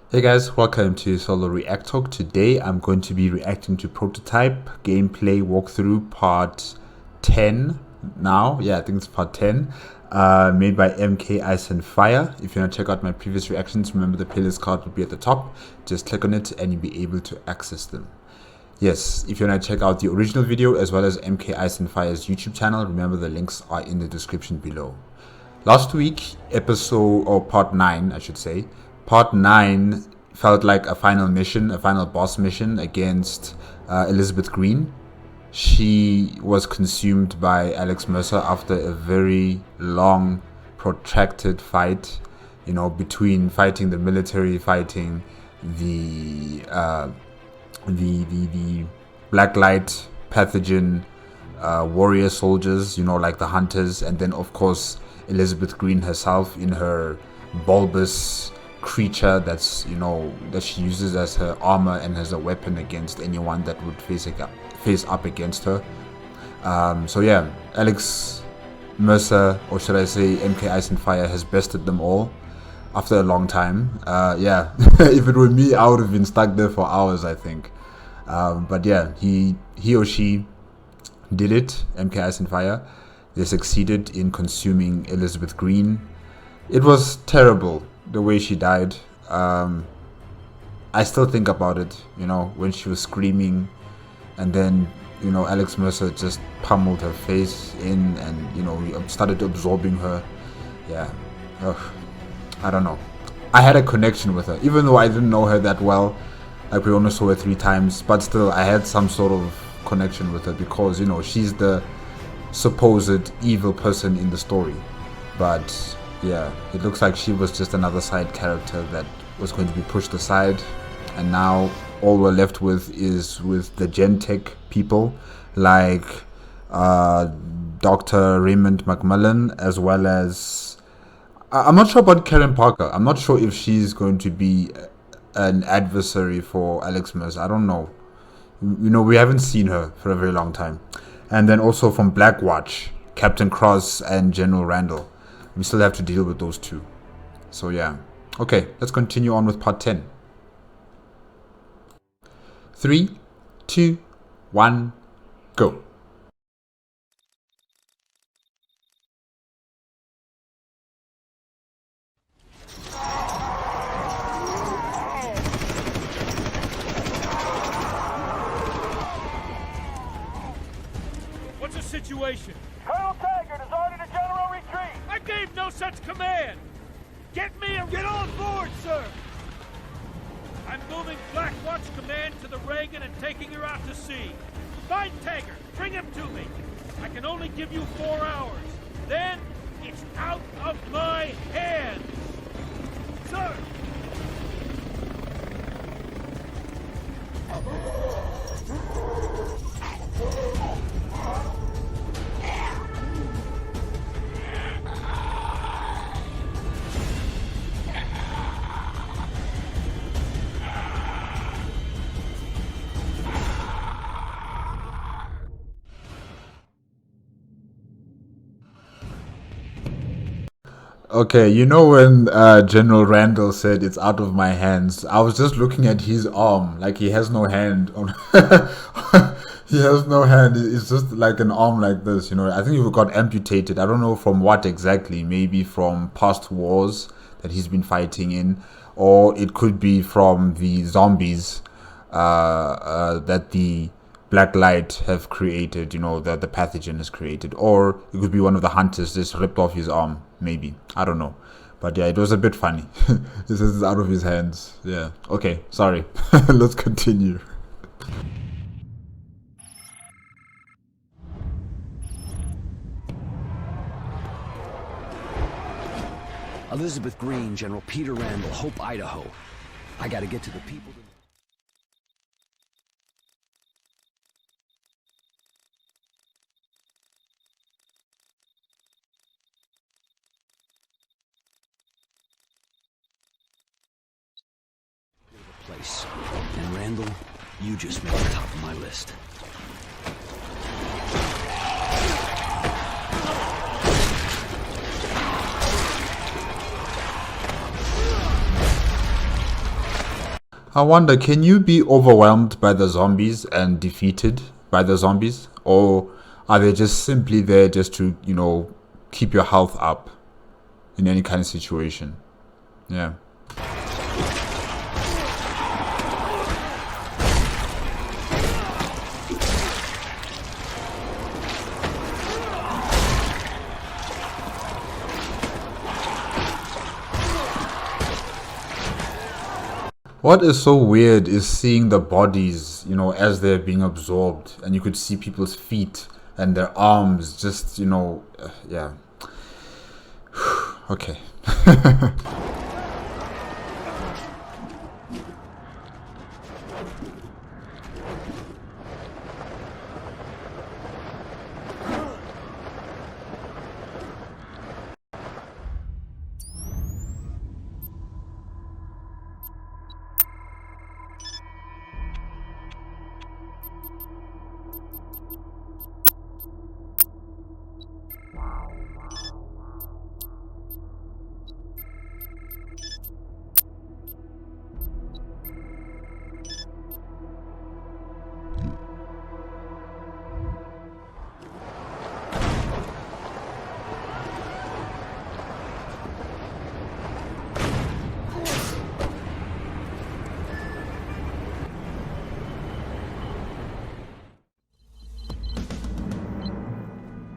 Hey guys, welcome to Solo ReacTalk. Today I'm going to be reacting to Prototype gameplay walkthrough part 10 now. Yeah, I think it's part 10. Made by MK Ice and Fire. If you want to check out my previous reactions, remember the playlist card will be at the top. Just click on it and you'll be able to access them. Yes, if you want to check out the original video as well as MK Ice and Fire's YouTube channel, remember the links are in the description below. Last week, part 9, I should say, part 9 felt like a final mission, a final boss mission against Elizabeth Green. She was consumed by Alex Mercer after a very long, protracted fight, between fighting the military, fighting the black light pathogen warrior soldiers, like the hunters, and then of course Elizabeth Green herself in her bulbous creature that she uses as her armor and as a weapon against anyone that would face up against her. So yeah, Alex Mercer, or should I say MK Ice and Fire, has bested them all after a long time. Yeah, if it were me, I would have been stuck there for hours, I think. But yeah, he or she did it. MK Ice and Fire. They succeeded in consuming Elizabeth Green. It was terrible the way she died. I still think about it, when she was screaming, and then Alex Mercer just pummeled her face in, and started absorbing her. Yeah, ugh. I don't know. I had a connection with her, even though I didn't know her that well. Like, we only saw her 3 times, but still I had some sort of connection with her because she's the supposed evil person in the story. But yeah, it looks like she was just another side character that was going to be pushed aside, and now all we're left with is with the Gen Tech people like Dr. Raymond McMillan, as well as I'm not sure about Karen Parker. I'm not sure if she's going to be an adversary for Alex Mercer. I don't know. We haven't seen her for a very long time. And then also from Blackwatch, Captain Cross and General Randall. We still have to deal with those two. So yeah. Okay, let's continue on with part 10. 3, 2, 1, go. What's the situation? Colonel Taggart has ordered a general retreat. I gave no such command. Get me and get on board, sir. I'm moving Blackwatch Command to the Reagan and taking her out to sea. Find Taggart. Bring him to me. I can only give you 4 hours. Then it's out of my hands. Sir! Okay, when General Randall said it's out of my hands, I was just looking at his arm, like he has no hand on. He has no hand. It's just like an arm like this, I think he got amputated. I don't know from what exactly. Maybe from past wars that he's been fighting in, or it could be from the zombies that the black light have created, that the pathogen has created, or it could be one of the hunters just ripped off his arm, maybe. I don't know. But yeah, it was a bit funny. He says it's out of his hands. Yeah. Okay, sorry. Let's continue. Elizabeth Green, General Peter Randall, Hope, Idaho. I gotta get to the people. Place. And Randall, you just made the top of my list. I wonder, can you be overwhelmed by the zombies and defeated by the zombies? Or are they just simply there just to, keep your health up in any kind of situation? Yeah. What is so weird is seeing the bodies, as they're being absorbed, and you could see people's feet and their arms just, yeah. Okay.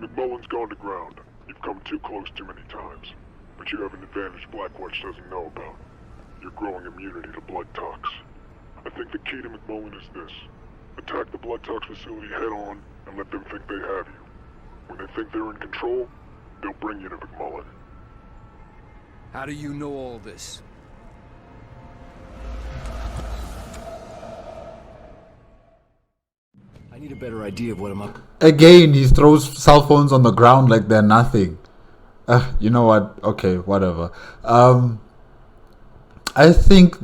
McMullen's gone to ground. You've come too close too many times. But you have an advantage Blackwatch doesn't know about. You're growing immunity to blood tox. I think the key to McMullen is this. Attack the blood tox facility head on and let them think they have you. When they think they're in control, they'll bring you to McMullen. How do you know all this? I need a better idea of what I'm up. Again, he throws cell phones on the ground like they're nothing. You know what? Okay, whatever. I think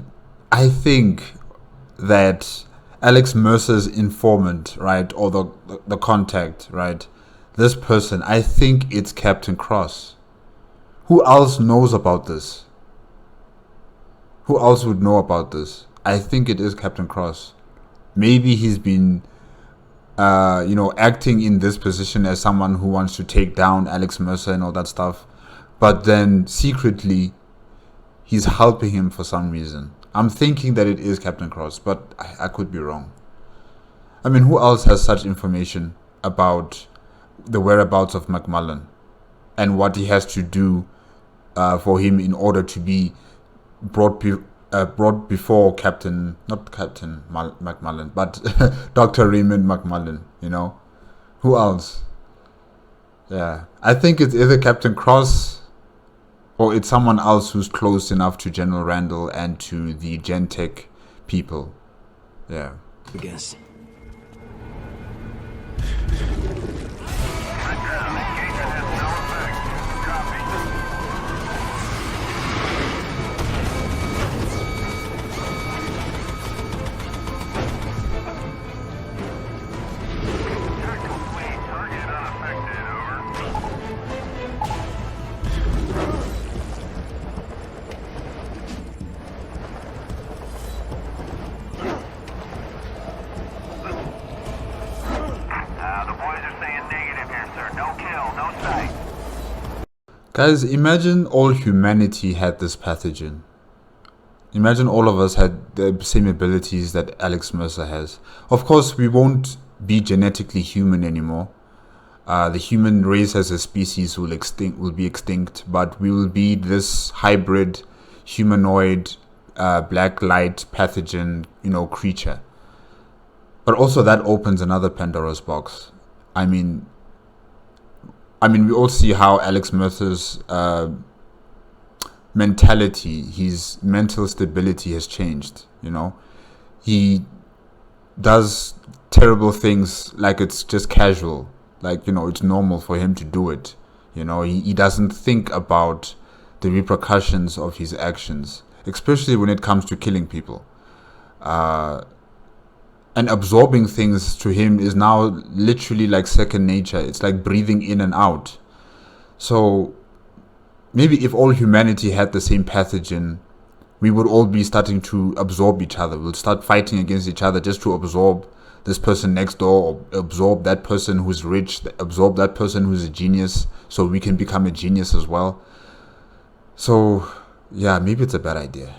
that Alex Mercer's informant, right, or the contact, right, this person, I think it's Captain Cross. Who else knows about this? Who else would know about this? I think it is Captain Cross. Maybe he's been acting in this position as someone who wants to take down Alex Mercer and all that stuff. But then secretly, he's helping him for some reason. I'm thinking that it is Captain Cross, but I could be wrong. I mean, who else has such information about the whereabouts of McMullen and what he has to do for him in order to be brought before McMullen, but Dr. Raymond McMullen, Who else? Yeah. I think it's either Captain Cross or it's someone else who's close enough to General Randall and to the Gentech people. Yeah. I guess. Guys, imagine all humanity had this pathogen. Imagine all of us had the same abilities that Alex Mercer has. Of course, we won't be genetically human anymore. The human race as a species will be extinct, but we will be this hybrid, humanoid, black light pathogen, creature. But also that opens another Pandora's box. I mean, we all see how Alex Mercer's mentality, his mental stability has changed, He does terrible things like it's just casual, like, it's normal for him to do it. He doesn't think about the repercussions of his actions, especially when it comes to killing people. And absorbing things to him is now literally like second nature. It's like breathing in and out. So maybe if all humanity had the same pathogen, we would all be starting to absorb each other. We'll start fighting against each other just to absorb this person next door, or absorb that person who's rich, absorb that person who's a genius, so we can become a genius as well. So, yeah, maybe it's a bad idea.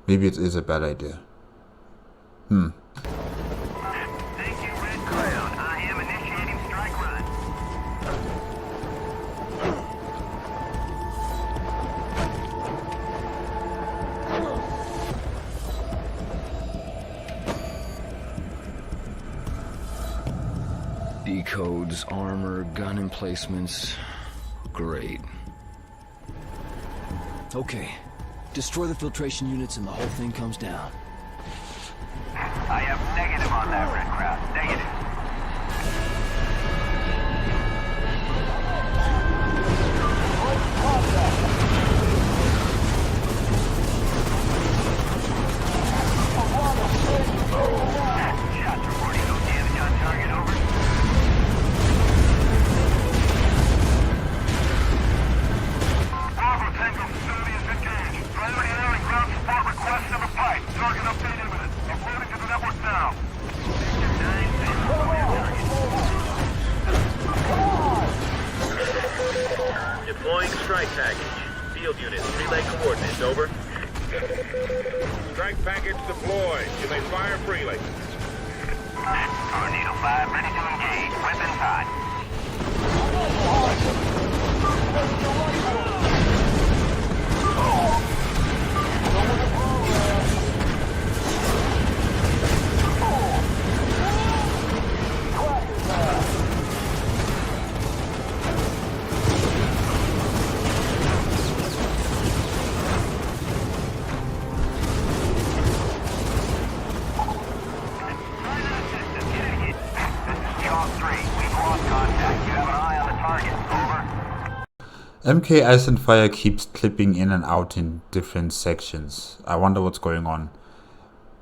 Maybe it is a bad idea. Thank you, Red Crown. I am initiating strike run. Decodes, armor, gun emplacements. Great. Okay. Destroy the filtration units and the whole thing comes down. I have negative on that, Red Crown. Negative. Shots reporting no damage on target, over. Bravo Tango facility is engaged. Priority air and ground support requests of a pipe. Target update imminent. Uploading to the network now. Deploying strike package. Field units, relay coordinates, over. Strike package deployed. You may fire freely. Tornado 5 ready to engage. Weapons hot. MK Ice and Fire keeps clipping in and out in different sections. I wonder what's going on.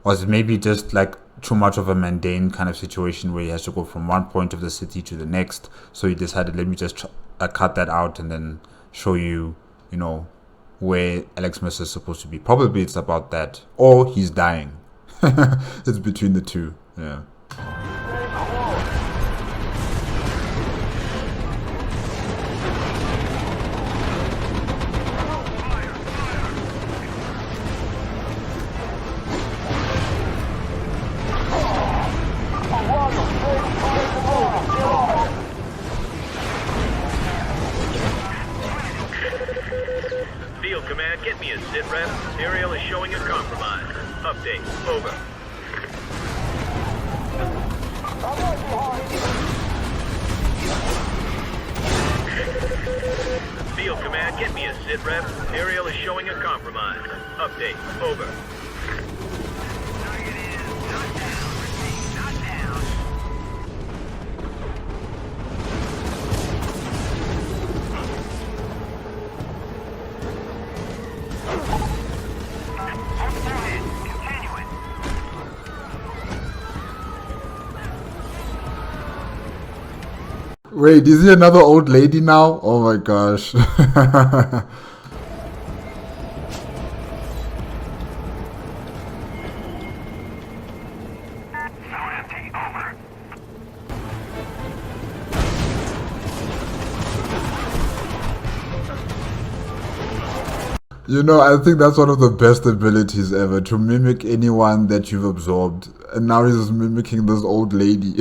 Was it maybe just like too much of a mundane kind of situation where he has to go from one point of the city to the next? So he decided, let me just cut that out and then show you, you know, where Alex Mercer is supposed to be. Probably it's about that. Or he's dying. It's between the two. Yeah. Field command, get me a sit rep. Aerial is showing a compromise. Update, over. Field command, get me a sit rep. Aerial is showing a compromise. Update, over. Target is not down. Repeat, not down. Continuing. Wait, is he another old lady now? Oh my gosh. Empty, over. You know, I think that's one of the best abilities ever, to mimic anyone that you've absorbed. And now he's mimicking this old lady.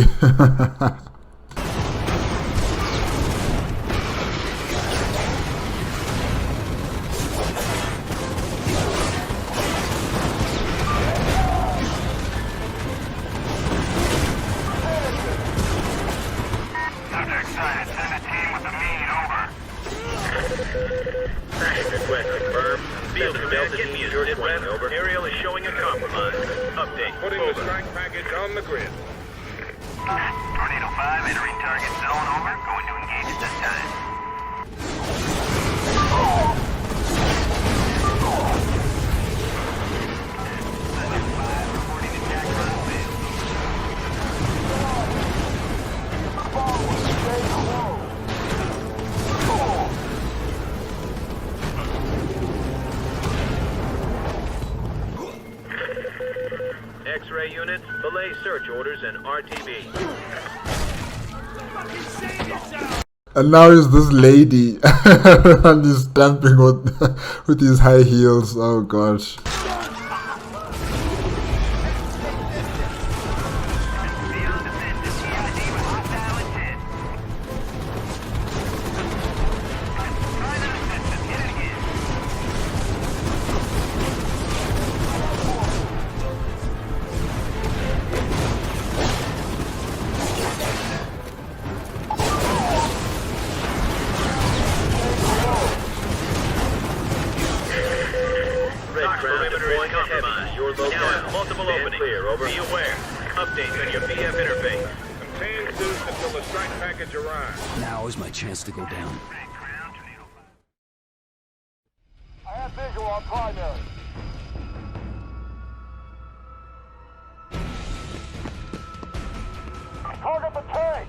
Subject sighted. Send a team with the mean, over. Traffic request confirmed. Field command, get me a sit rep. Over. Aerial is showing a compromise. Update, Putting over. the strike package on the grid. Tornado 5 entering target zone, over. Going to engage at this time. Subject 5 reporting attack runway. X-ray units, belay search orders, and RTB. Fucking save yourself! And now is this lady and he's stamping with his high heels. Oh gosh. Red ground deploying heavy. Your low down. Multiple openings. Clear, over. Be aware. Updates on your BF interface. Contain Zeus until the strike package arrives. Now is my chance to go down. I have visual on primary. Target the tank!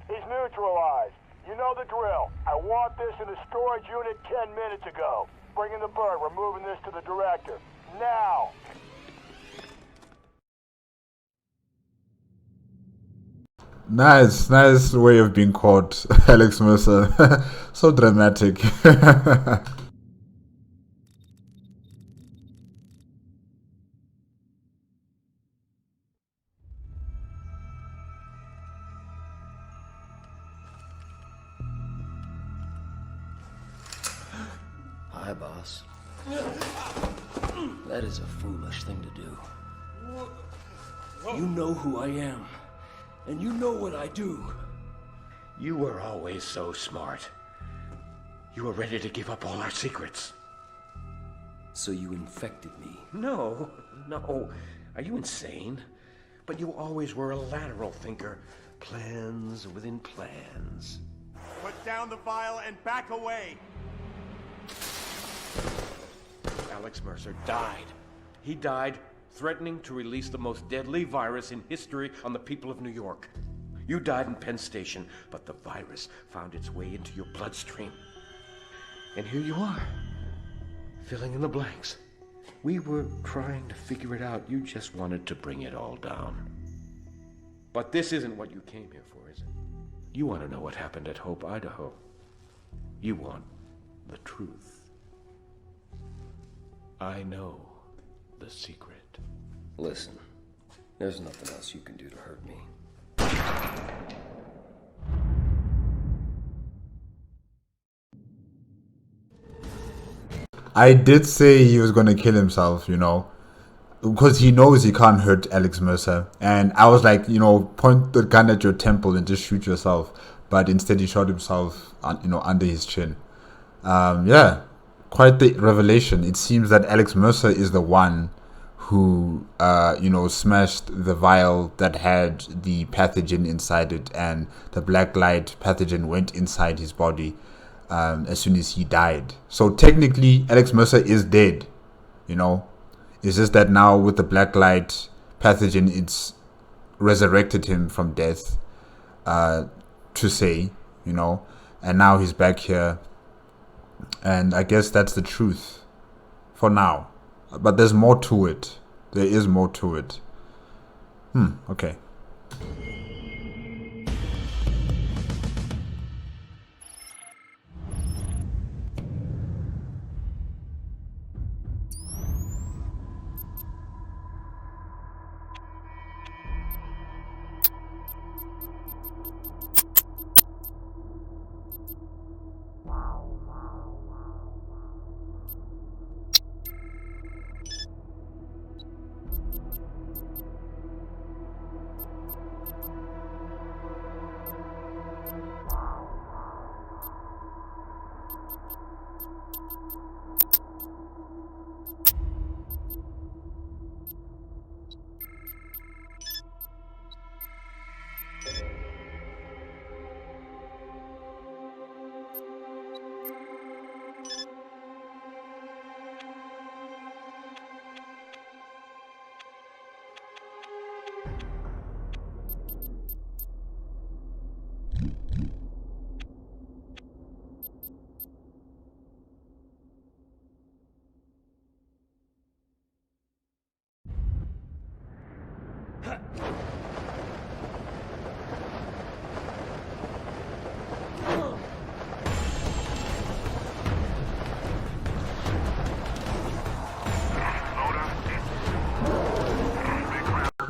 He's neutralized. You know the drill. I want this in the storage unit 10 minutes ago. Bring in the bird. We're moving this to the director. Now! Nice way of being caught, Alex Mercer. So dramatic. Hi, boss. That is a foolish thing to do. You know who I am, and you know what I do. You were always so smart. You were ready to give up all our secrets. So you infected me. No. Are you insane? But you always were a lateral thinker. Plans within plans. Put down the vial and back away! Alex Mercer died. He died threatening to release the most deadly virus in history on the people of New York. You died in Penn Station, but the virus found its way into your bloodstream. And here you are, filling in the blanks. We were trying to figure it out. You just wanted to bring it all down. But this isn't what you came here for, is it? You want to know what happened at Hope, Idaho. You want the truth. I know the secret. Listen, there's nothing else you can do to hurt me. I did say he was gonna kill himself, you know, because he knows he can't hurt Alex Mercer. And I was like, you know, point the gun at your temple and just shoot yourself. But instead he shot himself, you know, under his chin. Yeah, quite the revelation. It seems that Alex Mercer is the one who, you know, smashed the vial that had the pathogen inside it, and the black light pathogen went inside his body as soon as he died. So technically, Alex Mercer is dead, you know. It's just that now with the black light pathogen, it's resurrected him from death, to say, you know, and now he's back here. And I guess that's the truth for now. But there's more to it. There is more to it. Okay.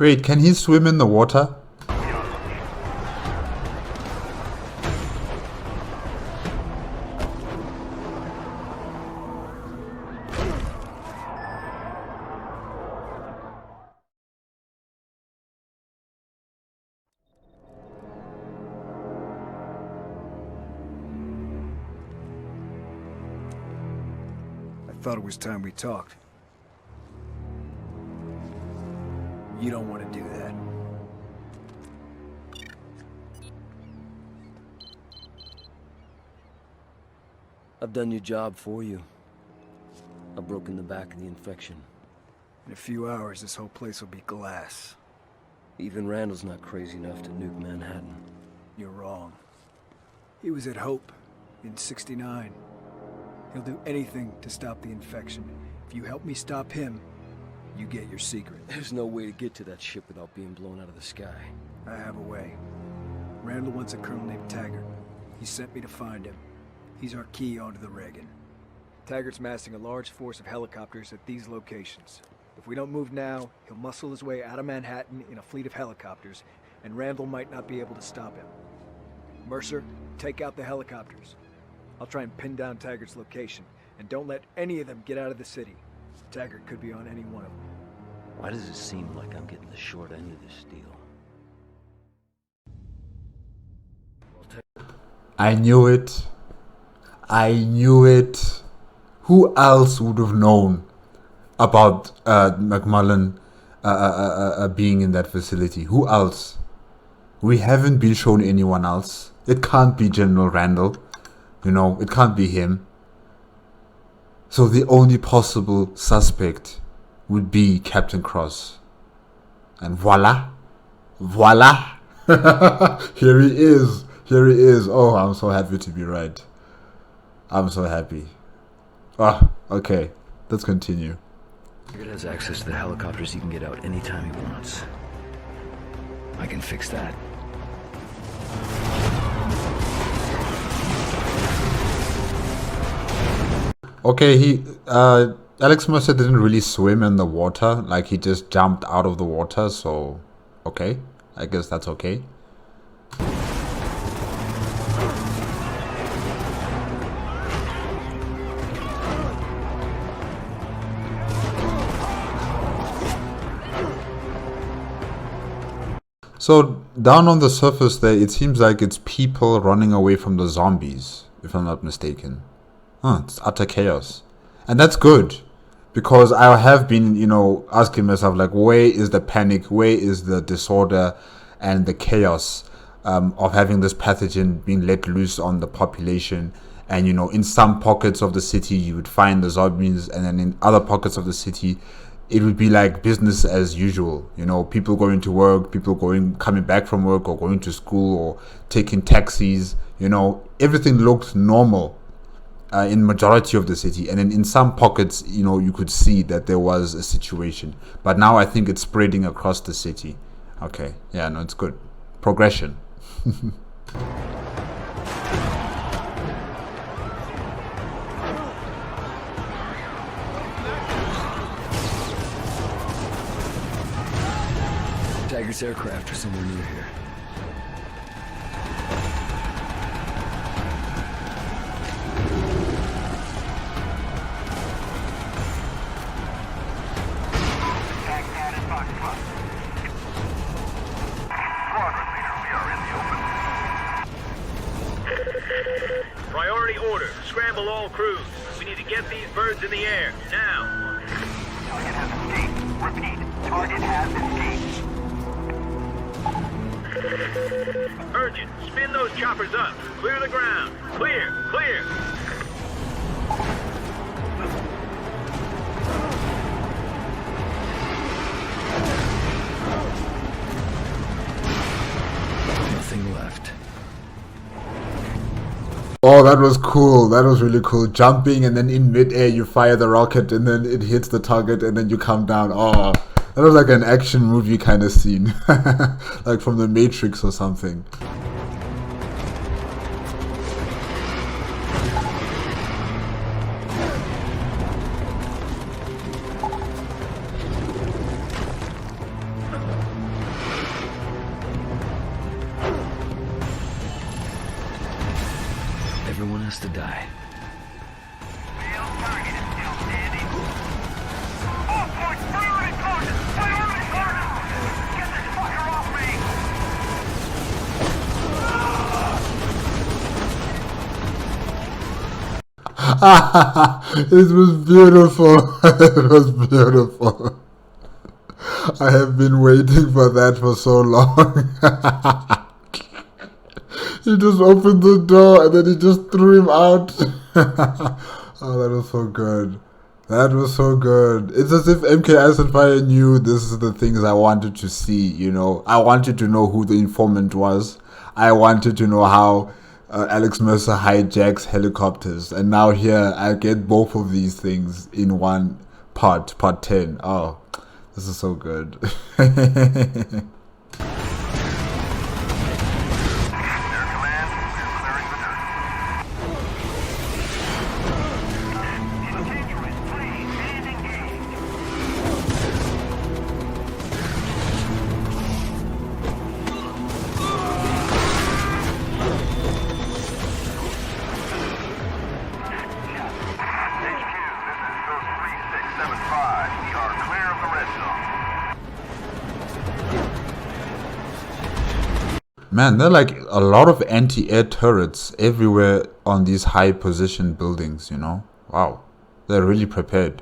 Wait, can he swim in the water? I thought it was time we talked. You don't want to do that. I've done your job for you. I've broken the back of the infection. In a few hours, this whole place will be glass. Even Randall's not crazy enough to nuke Manhattan. You're wrong. He was at Hope in '69. He'll do anything to stop the infection. If you help me stop him, you get your secret. There's no way to get to that ship without being blown out of the sky. I have a way. Randall wants a colonel named Taggart. He sent me to find him. He's our key onto the Reagan. Taggart's massing a large force of helicopters at these locations. If we don't move now, he'll muscle his way out of Manhattan in a fleet of helicopters, and Randall might not be able to stop him. Mercer, take out the helicopters. I'll try and pin down Taggart's location, and don't let any of them get out of the city. Taggart could be on any one of them. Why does it seem like I'm getting the short end of this deal? I knew it. I knew it. Who else would have known about McMullen being in that facility? Who else? We haven't been shown anyone else. It can't be General Randall. You know, it can't be him. So the only possible suspect would be Captain Cross. And voila. Voila. Here he is. Here he is. Oh, I'm so happy to be right. I'm so happy. Ah, okay. Let's continue. Taggart has access to the helicopters. He can get out anytime he wants. I can fix that. Okay, Alex Mercer didn't really swim in the water, like he just jumped out of the water, so okay, I guess that's okay. So down on the surface there, it seems like it's people running away from the zombies, if I'm not mistaken. It's utter chaos. And that's good, because I have been, asking myself, like, where is the panic, where is the disorder and the chaos of having this pathogen being let loose on the population? And, in some pockets of the city, you would find the zombies, and then in other pockets of the city, it would be like business as usual. People going to work, people coming back from work, or going to school, or taking taxis. Everything looked normal. In majority of the city, and then in some pockets, you could see that there was a situation, but now I think it's spreading across the city. Okay, yeah, no, it's good progression. Taggart's aircraft are somewhere near here. Priority order. Scramble all crews. We need to get these birds in the air. Now. Target has escaped. Repeat. Target has escaped. Urgent. Spin those choppers up. Clear the ground. Clear. Clear. Nothing left. Oh, that was cool. That was really cool. Jumping, and then in midair you fire the rocket, and then it hits the target, and then you come down. Oh, that was like an action movie kind of scene. Like from the Matrix or something. die. It was beautiful. It was beautiful. I have been waiting for that for so long. He just opened the door and then he just threw him out. Oh, that was so good. That was so good. It's as if MK Icenfire knew this is the things I wanted to see, you know. I wanted to know who the informant was. I wanted to know how Alex Mercer hijacks helicopters. And now here I get both of these things in one part 10. Oh, this is so good. Man, there are like a lot of anti-air turrets everywhere on these high position buildings, you know? Wow. They're really prepared.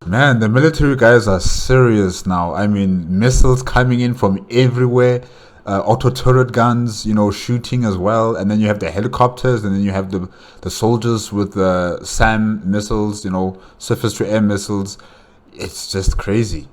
Man, the military guys are serious now. I mean, missiles coming in from everywhere, auto turret guns, you know, shooting as well. And then you have the helicopters, and then you have the soldiers with the SAM missiles, you know, surface to air missiles. It's just crazy.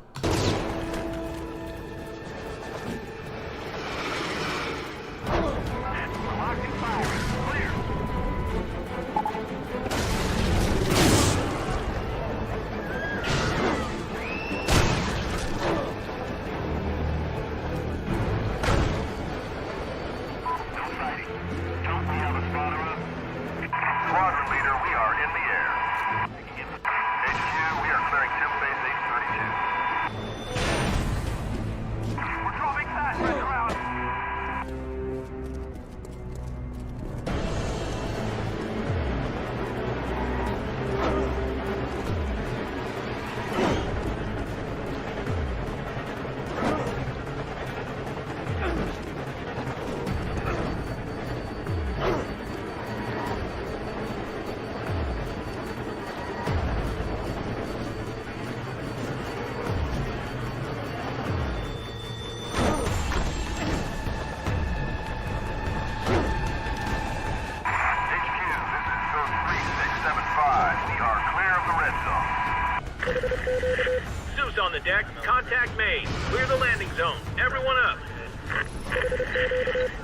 Zeus on the deck. Contact made. Clear the landing zone. Everyone up.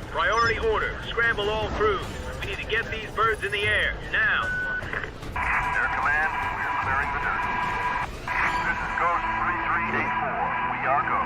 Priority order. Scramble all crews. We need to get these birds in the air. Now. Air Command, we are clearing the dirt. This is Ghost 3384. We are go.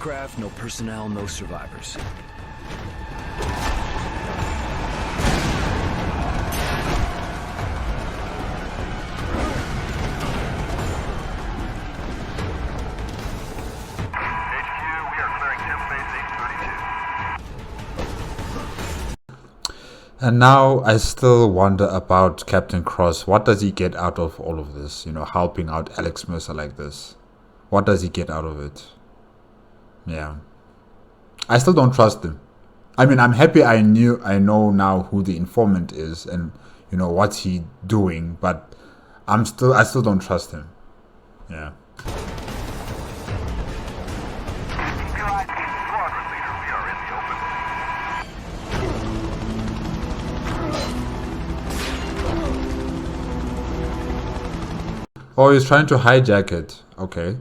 aircraft, no personnel, no survivors. And now I still wonder about Captain Cross. What does he get out of all of this? You know, helping out Alex Mercer like this. What does he get out of it? Yeah. I still don't trust him. I mean, I'm happy I know now who the informant is and, you know, what's he doing, but I still don't trust him. Yeah. Oh, he's trying to hijack it. Okay.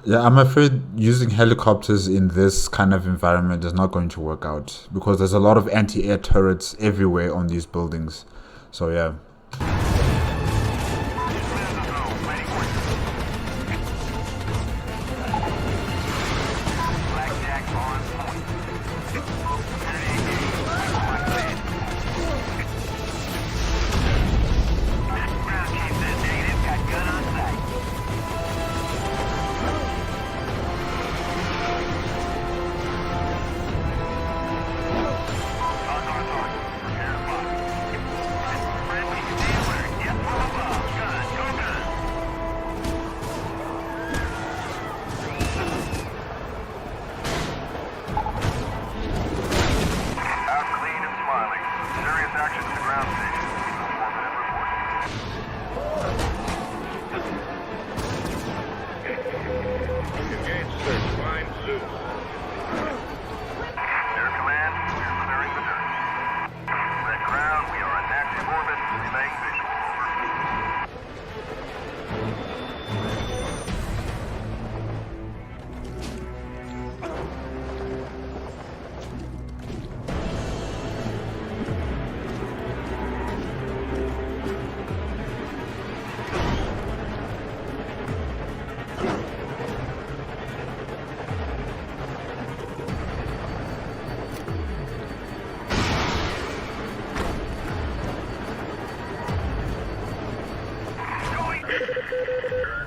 Yeah, I'm afraid using helicopters in this kind of environment is not going to work out because there's a lot of anti-air turrets everywhere on these buildings. So yeah.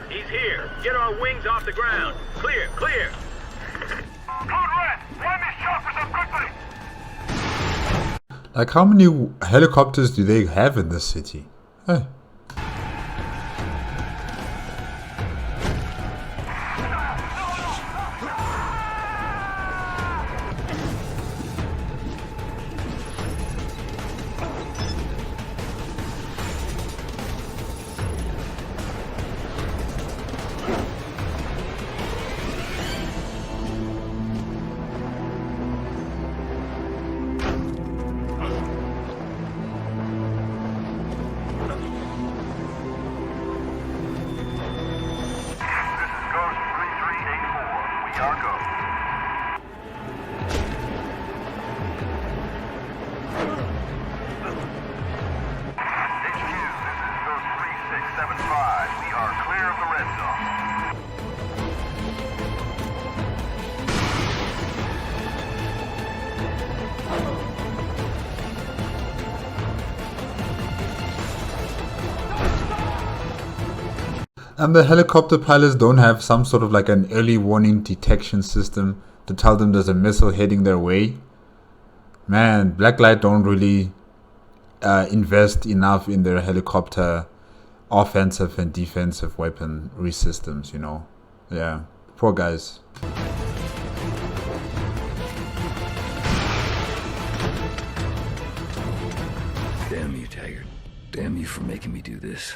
He's here. Get our wings off the ground. Clear, clear. Code red. Line these choppers up quickly. Like, how many helicopters do they have in this city? Hey. And the helicopter pilots don't have some sort of like an early warning detection system to tell them there's a missile heading their way. Man, Blacklight don't really invest enough in their helicopter offensive and defensive weaponry systems, you know. Yeah, poor guys. Damn you, Taggart. Damn you for making me do this.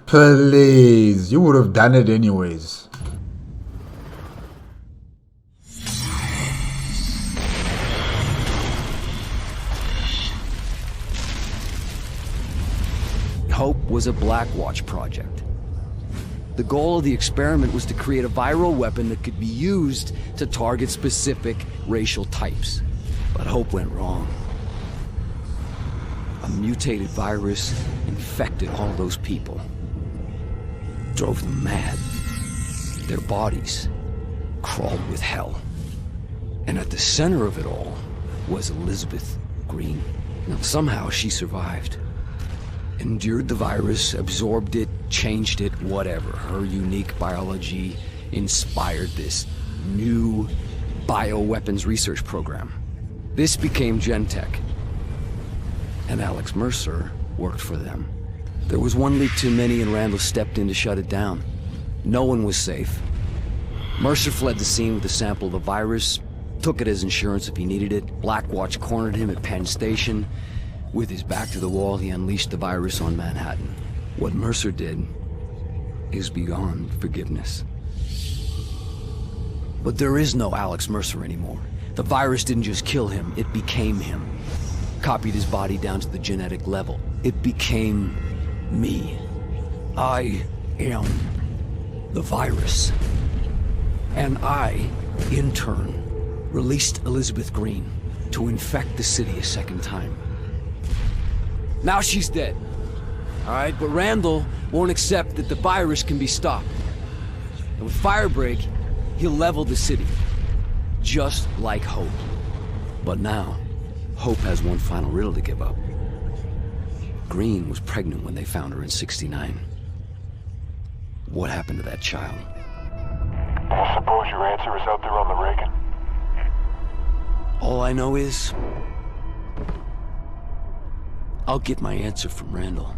Please, you would have done it anyways. was a Blackwatch project. The goal of the experiment was to create a viral weapon that could be used to target specific racial types. But hope went wrong. A mutated virus infected all those people. Drove them mad. Their bodies crawled with hell. And at the center of it all was Elizabeth Green. Now, somehow she survived. Endured the virus, absorbed it, changed it, whatever. Her unique biology inspired this new bioweapons research program. This became Gentech. And Alex Mercer worked for them. There was one leak too many and Randall stepped in to shut it down. No one was safe. Mercer fled the scene with a sample of the virus, took it as insurance if he needed it. Blackwatch cornered him at Penn Station. With his back to the wall, he unleashed the virus on Manhattan. What Mercer did is beyond forgiveness. But there is no Alex Mercer anymore. The virus didn't just kill him, it became him. Copied his body down to the genetic level. It became me. I am the virus. And I, in turn, released Elizabeth Green to infect the city a second time. Now she's dead. Alright, but Randall won't accept that the virus can be stopped. And with Firebreak, he'll level the city. Just like Hope. But now, Hope has one final riddle to give up. Green was pregnant when they found her in '69. What happened to that child? Do you suppose your answer is out there on the Reagan? All I know is... I'll get my answer from Randall.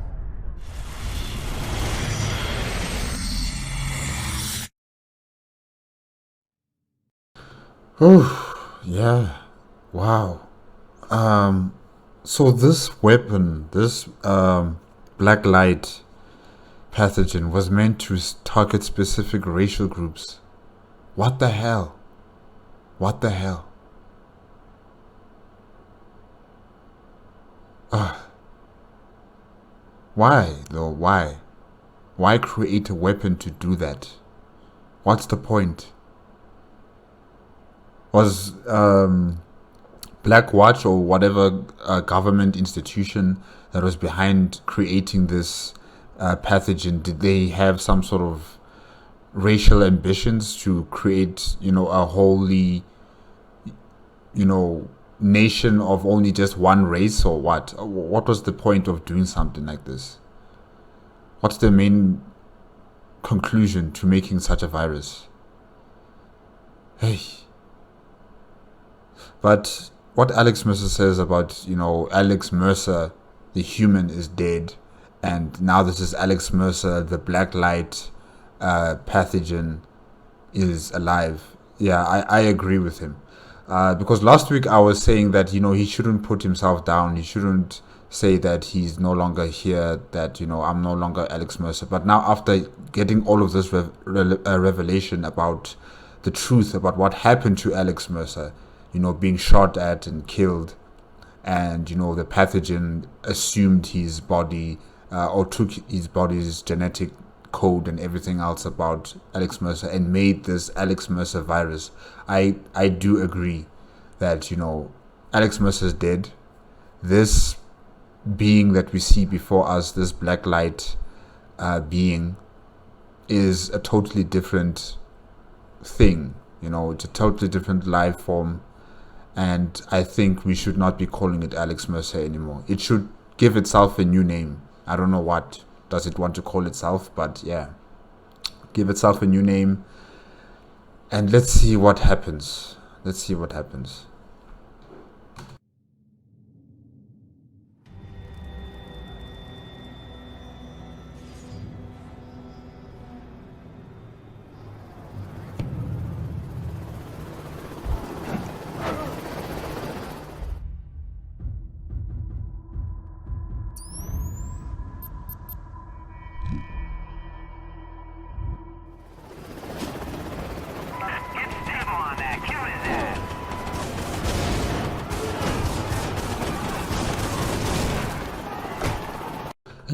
Oh, yeah. Wow. So this weapon, this black light pathogen was meant to target specific racial groups. What the hell? What the hell? Why, though? Why? Why create a weapon to do that? What's the point? Was Blackwatch or whatever government institution that was behind creating this pathogen, did they have some sort of racial ambitions to create, a wholly, nation of only just one race, or what? What was the point of doing something like this? What's the main conclusion to making such a virus? Hey. But what Alex Mercer says about, Alex Mercer, the human, is dead, and now this is Alex Mercer, the black light pathogen, is alive. Yeah, I agree with him. Because last week I was saying that, he shouldn't put himself down. He shouldn't say that he's no longer here, that, I'm no longer Alex Mercer. But now, after getting all of this revelation about the truth about what happened to Alex Mercer, being shot at and killed, and, the pathogen assumed his body, or took his body's genetic code and everything else about Alex Mercer and made this Alex Mercer virus. I do agree that, Alex Mercer is dead. This being that we see before us, this black light being, is a totally different thing. It's a totally different life form. And I think we should not be calling it Alex Mercer anymore. It should give itself a new name. I don't know what does it want to call itself, but yeah. Give itself a new name. And let's see what happens. Let's see what happens.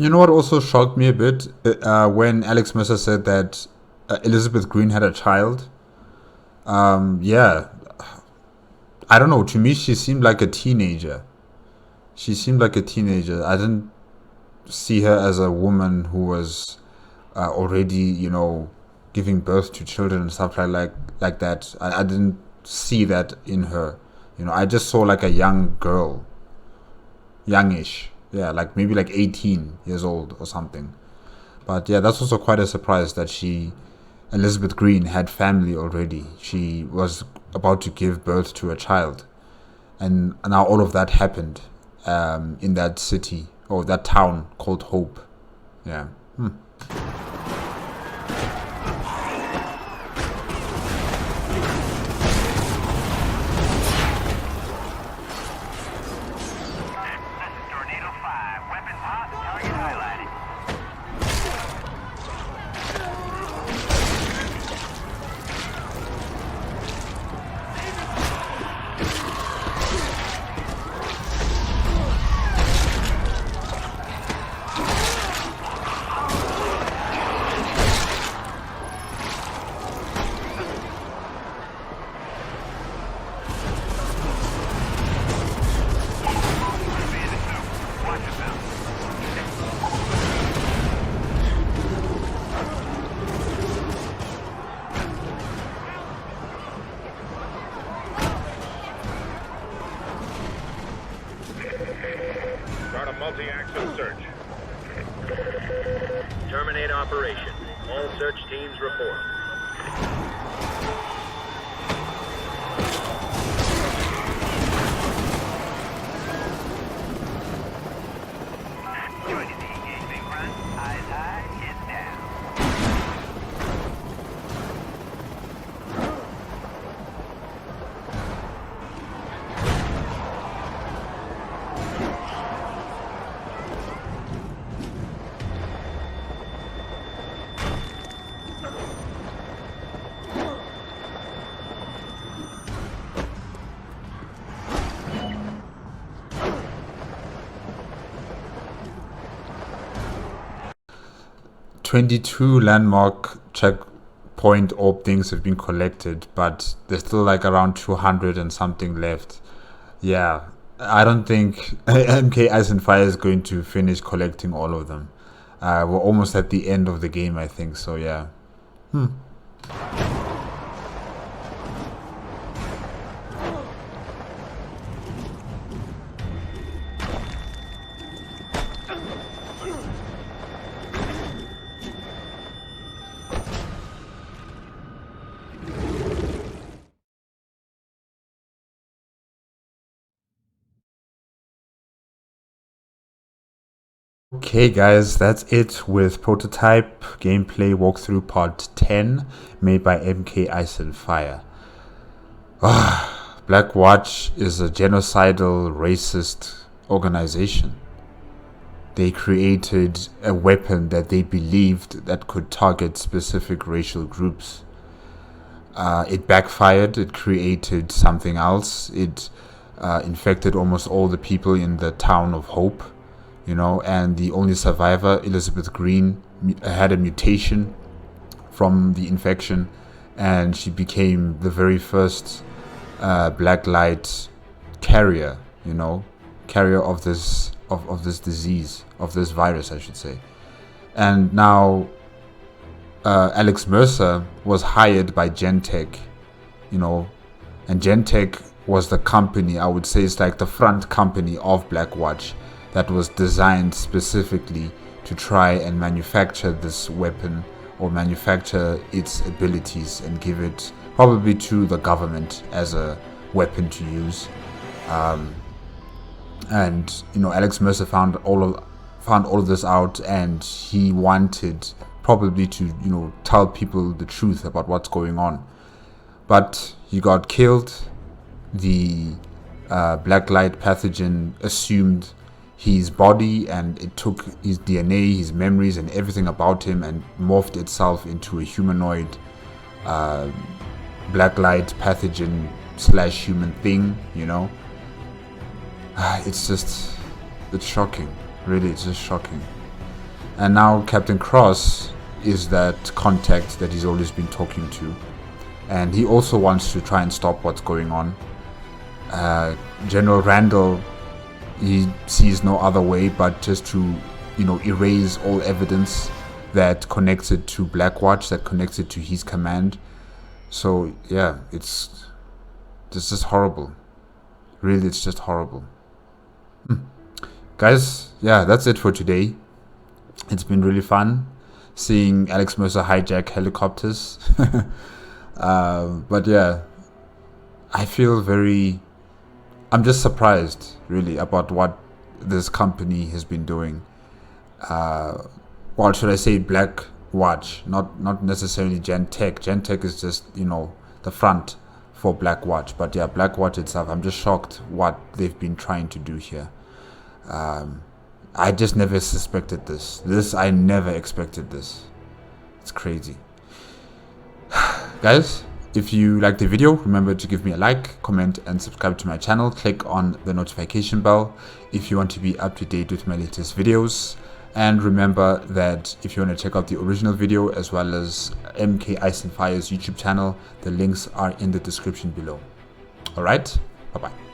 You know what also shocked me a bit? When Alex Mercer said that Elizabeth Green had a child. Yeah, I don't know. To me, she seemed like a teenager. She seemed like a teenager. I didn't see her as a woman who was already, giving birth to children and stuff like that. I didn't see that in her. I just saw like a young girl, youngish. Yeah, like maybe like 18 years old or something. But yeah, that's also quite a surprise that Elizabeth Green, had family already. She was about to give birth to a child. And now all of that happened in that city or that town called Hope. Yeah. Start a multi-axis search. Terminate operation. All search teams report. "22 landmark checkpoint orb things have been collected, but there's still like around 200 and something left." Yeah, I don't think MK Ice and Fire is going to finish collecting all of them. We're almost at the end of the game, I think, so yeah. Okay guys, that's it with Prototype Gameplay Walkthrough Part 10, made by MK Ice and Fire. Black Watch is a genocidal, racist organization. They created a weapon that they believed that could target specific racial groups. It backfired. It created something else. It infected almost all the people in the town of Hope. And the only survivor, Elizabeth Green, had a mutation from the infection, and she became the very first black light carrier, carrier of this disease, of this virus, I should say. And now Alex Mercer was hired by Gentek, and Gentek was the company, I would say, it's like the front company of Black Watch, that was designed specifically to try and manufacture this weapon or manufacture its abilities and give it probably to the government as a weapon to use. And Alex Mercer found all of this out, and he wanted probably to tell people the truth about what's going on. But he got killed. The black light pathogen assumed his body, and it took his DNA, his memories, and everything about him, and morphed itself into a humanoid black light pathogen / human thing. It's shocking. Really, it's just shocking. And now Captain Cross is that contact that he's always been talking to. And he also wants to try and stop what's going on. General Randall, he sees no other way but just to, erase all evidence that connects it to Blackwatch, that connects it to his command. So yeah, it's just horrible. Really, it's just horrible. Guys, yeah, that's it for today. It's been really fun seeing Alex Mercer hijack helicopters. But yeah, I feel I'm just surprised, really, about what this company has been doing. Well, should I say Blackwatch, not necessarily Gentech. Gentech is just, the front for Blackwatch. But yeah, Blackwatch itself, I'm just shocked what they've been trying to do here. I just never suspected this. I never expected this. It's crazy. Guys, if you liked the video, remember to give me a like, comment, and subscribe to my channel. Click on the notification bell if you want to be up to date with my latest videos. And remember that if you want to check out the original video as well as MK Ice and Fire's YouTube channel, the links are in the description below. Alright, bye bye.